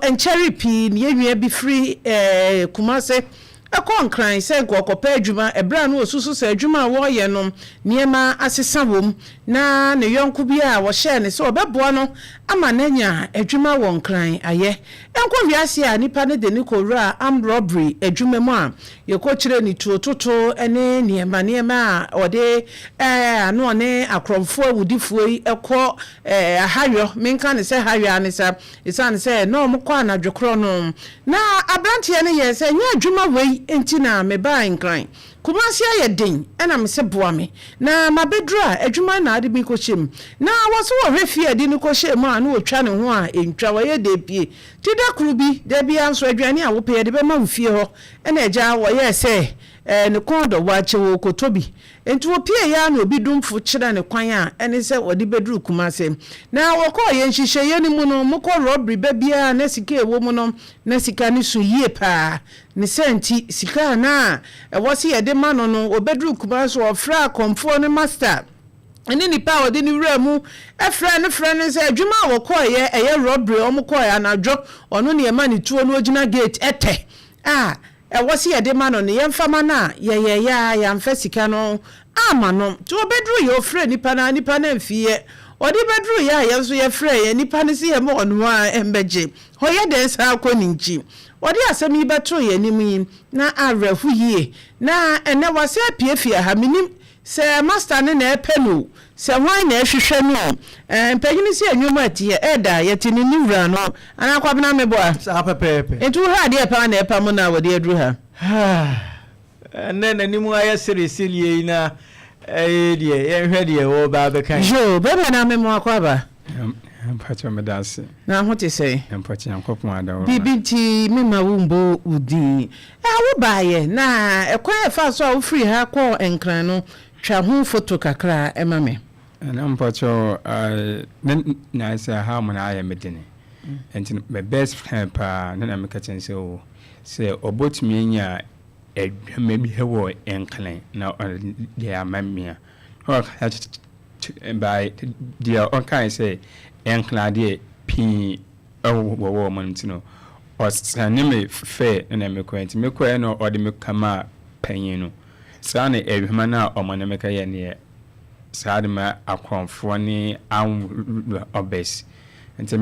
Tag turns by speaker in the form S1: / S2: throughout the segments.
S1: encheri pi ne yenwe bi free Kumase akon kran se nkokopa adwuma ebra no osusu se adwuma wo ye no niema asesa wom na ne yonko bi a wo hye ne se obeboa no ama nanya adwuma won kran aye enko wiase a nipa ne de ni kowura am robbery adwuma mu a ye ko kire ni tuototo ene niema a ode ano ne akromfo awudifo yi ekọ ahayo menka ne se hayo anisa isane se no mkọ anadwekro no na abrantie ne ye se nya adwuma wei enti na me ba nkran Kumasi aye den ena me se boa me na mabedra adwuma na ade bi ko hyem na woso wo hwefie ade ni ko hyem a na otwa ne ho a entwa waye de pie ti da kuru bi da bia nso adwane a wo pe de be ma wo fie ho ena agya wo ye se ne kondo wa chewo kotobi enti wo pie ya na obi dumfo kire ne kwan a ene se odi bedru Kumase na wo ko ye nhihye ye ni mu no mo ko robbery ba bia na sika ewo mu no na sika ni so yie pa ne senti sika na wo se ye de ma no obedru Kumase ofra komfo ne master ene nipa odi ni wura mu efra ne se adwuma wo ko ye eye robbery o mo ko ya na adwo ono ne ma ni tuo no ogina gate ete wasi ye de mano ne yemfama na ye ya mfa sika no ama no to bedru ye ofre nipa na mfie odi bedru ya ye so ye frɛ ye nipa ne se ye mo ono a embeje ho ye den sa akoni nchi odi asɛm yi beto ye nim na arehu yie na ene wasi apiefie ha minim se master ne na epenu se hwan na ehwehwɛ no mpanyini se anwuma atie eda yetini ni wura no anakwabena meboa
S2: sa pepepe
S1: etu ha de pa na epa mo na wode adru ha
S2: nene ni mu aye seresilie na de ye hwɛ de wo ba be kan
S1: jo bebe na memo akwaba
S3: mpacho medase
S1: na hote sei
S3: mpacho yankopon adawo
S1: bibinti mema wumbo udi wo baaye na ekwa fa so a wo free ha ko enkran no twa ho photo kakra ema me
S3: na mpacho na say how mun aye medine enti my best friend pa na me ka chense o say obotumi nya edwama bi hewo enkran na dia mamia o by dia on kan say enkran dia pin wo mantino o sane me fe na me ko enti me ko no o de me kama panyin no sane edwama na o man me ka ye ne saade ma akonfo ni obes enti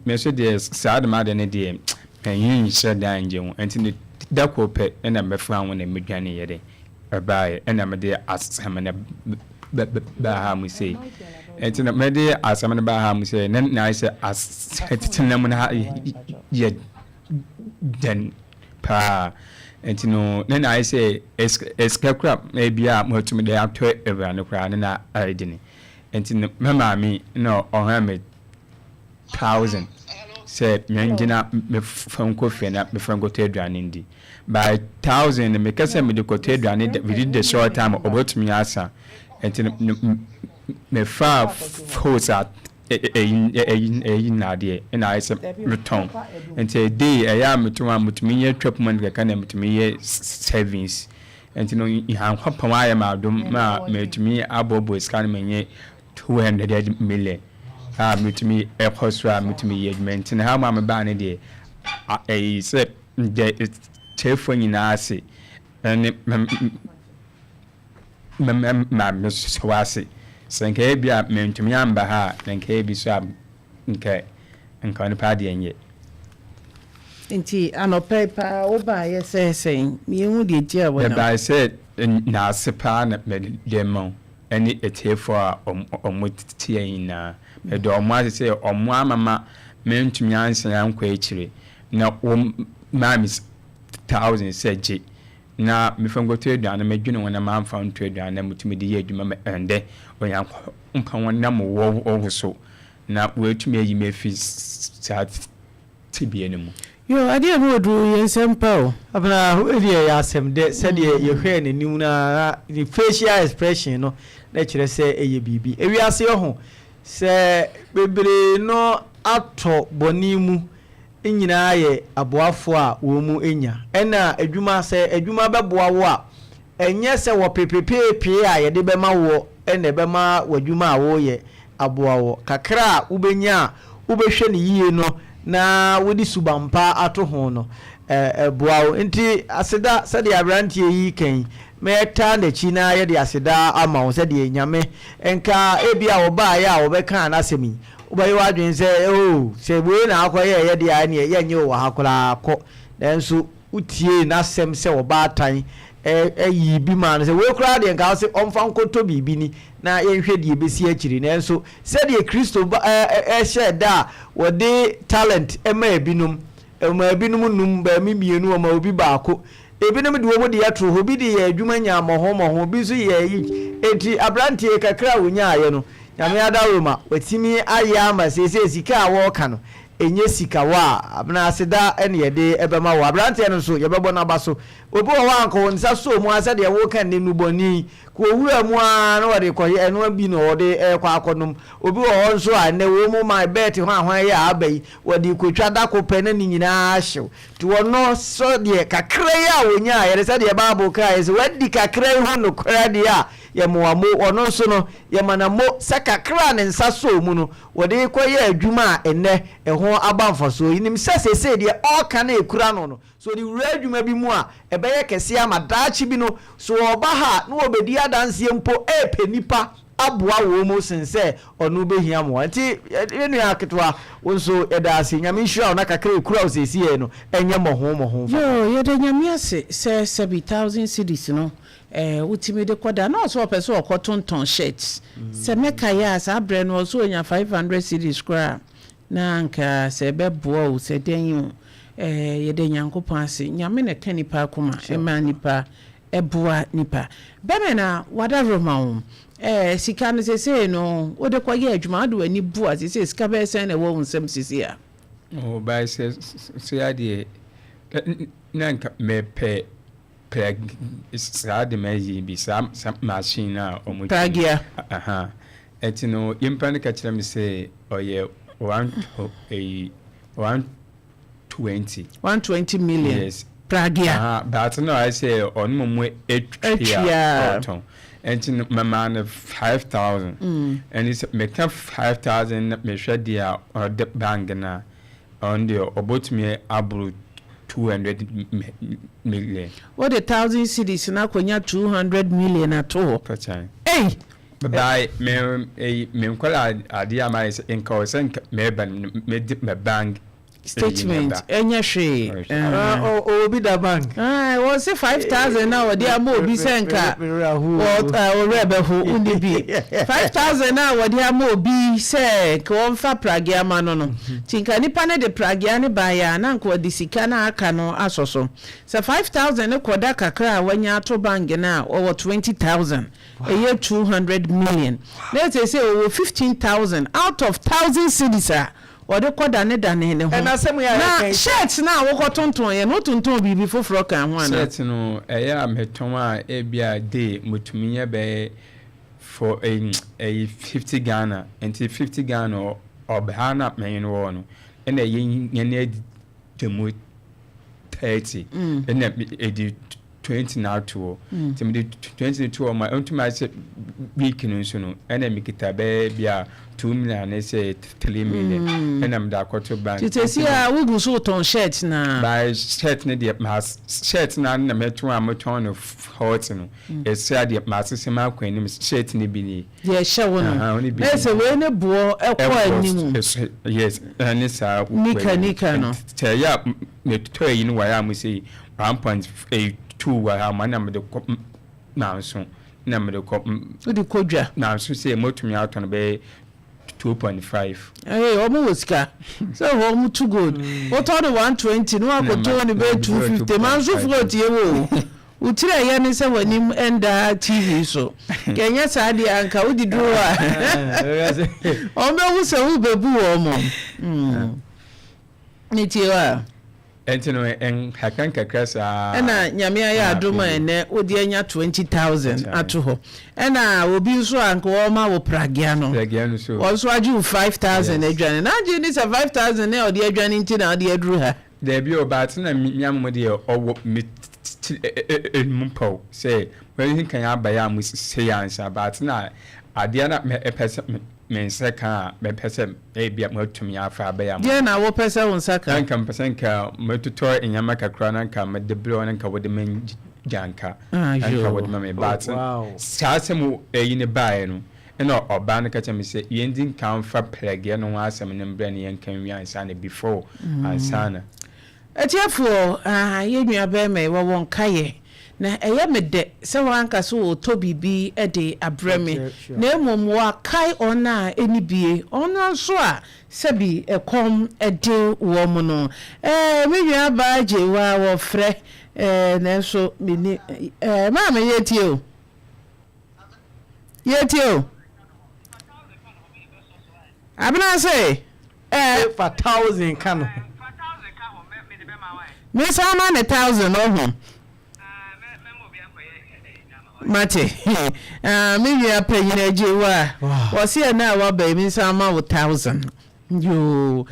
S3: me so de saade ma de ne de panyin hye danje ho enti ne da ko pe na me fra won na medwane ye de bae na me de asam na ba ha mu sei enti na me de asam na ba ha mu sei na say asetitina mu na ye den pa enti no na say eskakra e bia matumi de ato evra no kra na aidini enti no mama mi no on me 1000 say menjina me fanko fe na me fanko te aduane ndi by 1000 me kase me de kote aduane within the short time obotumi asa enti me fa force na de na ise return enti day eya mutumi ye trap man ka na mutumi ye savings enti no ihan kwapam aye ma dom ma mutumi abobo scan menye 200 million mutumi ekoswa mutumi ye enti na ha ma ba ne de se de telefone na ase ene ma so wase senke bia mentumi amba ha nenke bi so nke ne pa de enye
S1: enti anope pa oba yesese mi hu de ti awona
S3: the by said na sepa na demo any etefo a omotie na me do omo say omo amama mentumi ansan yankwa ekire na mami 1000 seje na me fango to aduane medwene wona ma amfa nto aduane mutumi de ye adwuma me ende onyanko mpa wona mo wo so na wetumi ayi me fi sat tibie ne mu
S1: yo ade no odu yensempa o
S2: abana ede ya asem de said ye hwe ne nim na the facial expression no na kire se eye bibi ewiase ho se bebre no ato bonimu nyina ye aboafo a wo mu enya ena adwuma se adwuma beboa wo a enye se wo pepepepe a ye de bema wo ene bema wadwuma a wo ye aboa wo kakra ubenya ubehwe ne yie no na wodi subampa ato ho no boawo nti aseda sɛ de abrantie yi kan meta na chi na ye de aseda ama wo sɛ de nyame enka ebia wo ba ya wo bɛka na asɛmi wo bɛyɛ wadwen sɛ sɛ boye na akɔyɛ ye de ane ye nye wo hakora akɔ nanso utie na asɛm sɛ wo ba atan yi bi ma no sɛ we kura de nka sɛ ɔmfa nkoto bibi ni na yɛhwɛ de besi akiri nanso sɛ de Kristo ɛhyɛ da wo de talent ɛma ebinom num ba mi mienu o ma obi baako ebinom de wo mo de yɛtro obi de yɛ adwuma nya mɔho bi so yɛ yi enti abrantie kakra wonya ayɛ no nyame adawo ma watimi ayɛ ama sese sika a wɔka no enye sika wa abna aseda ene yɛde ɛbɛma wo abrantie no so yɛbɛbɔ naba so obi wɔ hɔ anko nsa so mu asa de wo kan ne nubɔni ko wura mu a na wɔde kɔyɛ ɛno bi no wɔde ɛkɔ akɔnom obi wɔ hɔ nso a ne wo mu ma bet ho ahwan yɛ abai wɔde kotwa da ko pɛ na ni nyinaa hyew to wɔno so de kakra yi a wonya yɛde sɛ de baabo kai sɛ wadi kakra yi ho no kora de a yɛ moamo ɔno nso no yɛ manamo sɛ kakra ne nsa so mu no wɔde kɔyɛ adwuma a ɛnɛ ɛho abamfa so yinim sɛ sese de ɔka na ekura no so de wura adwuma bi mu a ɛbɛyɛ kɛse ama daachi bi no so ɔba ha na obedi adanse mpo nipa aboa wo mu sense ɔno behia mo nti enu aketwa wonso ɛda ase nyame nhwira na kakra ekura o sese no ɛnyɛ mɔho
S1: yo yɛda nyame ase sɛ 70,000 cedis no utimi de koda na so opeso okotonton shirts se meka ya sa bre no so nya 500 cedis kra na nka se beboa o se den ye de nyankopon ase nyame na kanipa akoma e ma nipa eboa nipa beme na wada roma wo sika no se no wo de koye adwuma do ani bua se sika be sen na wo nsem sisi a
S3: oh by se ya de na nka mepe saa de mayi bi saa machine na omo
S1: pragia
S3: etino yimpa ne ka kire me say oye
S1: 120 million
S3: yes
S1: pragia
S3: but no I say on mo etria ton etino mama na 5,000 and it's me ka 5,000 me hwe dia on the bank na on the obotumi abru 200 million.
S1: What the 1,000 cities na konya 200 million at all. Hey,
S3: by me kwala ade ama is in cause me bank
S1: statement enya hwe
S2: obi da bank
S1: was say 5,000 now dey am obi senka what orebeho undi bi 5,000 now dey am obi say ko onfa pragia ma no tinka nipa ne de pragia ne ba ya na nko de sika na aka no asoso say 5,000 ne koda kakra wanya to bank na o 20,000 eye 200 million let's say o 15,000 out of 1,000 cities or the koda ne dane ne ho na shirt na wo kotonton ye no tonton bibi foforo kan ho ana
S3: shirt no eya meton a e bia day mutumi ye be for a 50 Ghana and 50 Ghana or behana men wo no and ye ne demu 30 and e 20 now to to me 22 my own to my week no no and me kita be bia 2 million and say 3 million and I'm da quarter bank
S1: you see we go so ton shirt na
S3: by shirt ne the mass shirt na na meto am ton of hot no e say the mass se ma kwan ni shirt ne bi ni
S1: ye hye wo no e say we ne bo e kwa animu
S3: yes and sa
S1: nika no
S3: tell ya me to yi no wa ya mu say 1.8 wa ma na me de na so na me de ko
S1: odi kodwa
S3: na so say motumi aton be 2.5
S1: omo wosika so ho mu too good o to the 120 no akoto ni be 250 man so float ye wo utira ye ni se wanim enda TV so kenya sa de anka odi duro a o me hu se hu bebu wo mo ni tiwa
S3: entino en hakan kakrasa
S1: ena nyame ya adoma ene odi anya 20,000 ato ho ena obi so anko o ma wo pragia no
S3: so
S1: o so aju 5,000 adwane na aju ni 5,000 e odi adwane nti na odi aduru ha
S3: there be about na nyam de owo mumpo say when kan abaya mu say answer but na adeɛ na mepɛ me nsa ka mepɛ sɛ ebia matumi afa abɛyɛ
S1: deɛ na wo pɛ sɛ wo nsa ka
S3: nka mpɛ sɛ nka matutɔ enyama kakra na nka mede brɛ na nka wode me gyanka nka wode me bat saa sɛm eyi ne bae no ɛna ɔbaa no ka kyɛ me sɛ yɛndi nka mfa plɛgeɛ no ho asɛm no mbrɛ ne yɛnka nwi ansa na before ansa na
S1: atiafoɔ yɛ nua bɛrima wɔwɔ nkaeɛ na ɛyɛ me dɛ sɛ wanka so wɔtɔ biribi de abrɛ me na mmom wɔakae ɔno a ɛni bie ɔno nso a sɛbi ɛkɔm de wɔ mu no me nua baa gye wa wɔfrɛ nanso meni maame yɛtie o abena se
S2: for 1,000 ka no
S1: me sa ma ne 1,000 ɔho mate me wia panyina gye wa wɔse na waba mi sa ma wo 1,000 yo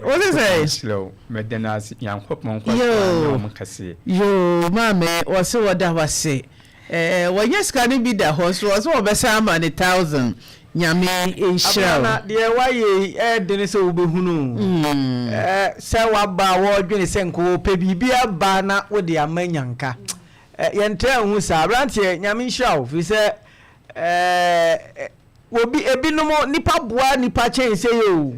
S1: what is it
S3: slow medenas yankopon kwase
S1: yo mame wɔse wɔda wase wɔnyɛ sika no bi da hɔ so wɔse wɔbɛsa ama ne 1,000 nyame enhyira
S2: na deɛ wayɛ de ne sɛ wobɛhunu sɛ waba wɔdwene sɛ nko pɛ biribi aba na wode ama nyanka yɛntra hu saa branteɛ nyame nhyira wo fi sɛ obi ebinom nipa boa nipa kyɛn sɛ yo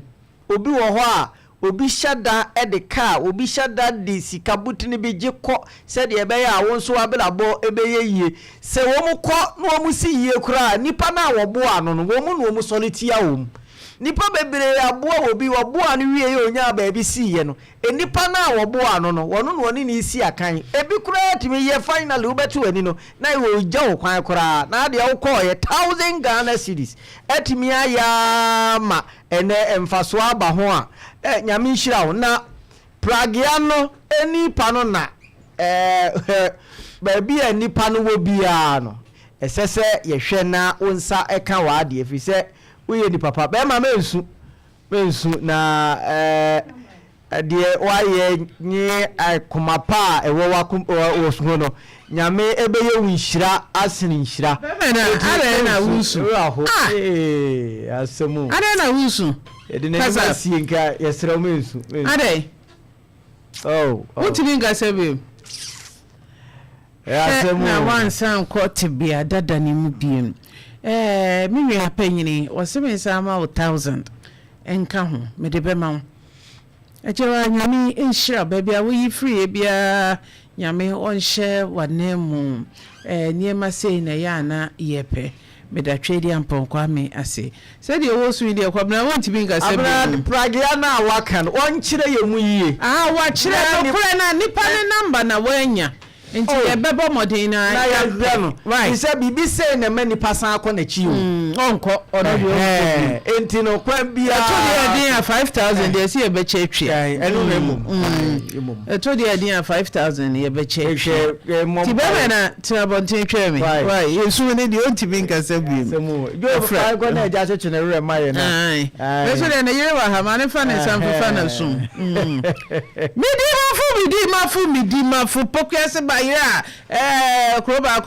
S2: obi wɔ hɔ a obi hyada de ka obi hyada de sika butini bi gye kɔ sɛ deɛ ɛbɛyɛ a wo nso abelabɔ ɛbɛyɛ yie sɛ wo mu kɔ na wo mu si yie kura nipa na wɔboa no no wo mu na wo mu solitia wo mu nipa bebree aboa obi wɔboa no wie yɛ onya baabi si yɛ no nipa na wɔboa no no wɔno no wɔne ne si akan ebi kura timi yɛ finally wobɛto ani no na wo gya wo kwan kura na deɛ wo kɔ yɛ 1,000 Ghana cedis etimi aya ma ene emfaso aba ho a nyame nhyira wo na pragia no nipa no na baabi a nipa no wɔ biara no ɛsɛ sɛ yɛhwɛ na wo nsa ɛka wa de efi sɛ woyɛ ni papa bɛma mensu na deɛ wayɛ nye akoma pa ɛwɔ so no nyame ɛbɛyɛ wo nhyira asene nhyira
S1: ada na wusu
S2: asɛmu
S1: ada na wusu
S2: ɛde ne nsa sie nka yɛsrɛ mensu
S1: ada wotumi nkasa bi
S2: asɛmu
S1: na wansa nkɔ tebea dada ne mu biem me nua panyini wɔse me nsa ma wo 1,000 enka ho me de bɛma wo agyewa nyame nhyira baabi a woyi firi bia nyame ɔnhyɛ wane mu nneɛma sei na yɛ ana yɛpɛ meda twedi ampɔnkɔ me ase sɛdeɛ wɔ so deɛ kwabena wɔntimi nkasa
S2: bi pragia na waka no ɔnkyerɛ yɛ mu yie
S1: wakyerɛ no korɛ na nipa ne namba na wɔanya nti yɛbɛbɔ mmɔden na
S2: yɛhwɛ no sɛ biribi sei na ma nipa san akɔ n'akyi o
S1: ɔnkɔ ɔno
S2: enti no kwan biara
S1: ɛto deɛ ɛden a 5,000 deɛ ɛsi yɛbɛkyɛ atwa
S2: ɛno na mmom
S1: ɛto deɛ ɛden a 5,000 yɛbɛkyɛ atwa nti bɛbɛ na tena bɔnten twɛ me yɛsu ne deɛ ɔntimi nkasa biom
S2: dwofra na agya kyekye ne werɛ ma yɛ no
S1: bɛso deɛ ne yere wɔ ha ma ne fa ne nsamfefa na som medi mafo pokua se ba yere a kuro ba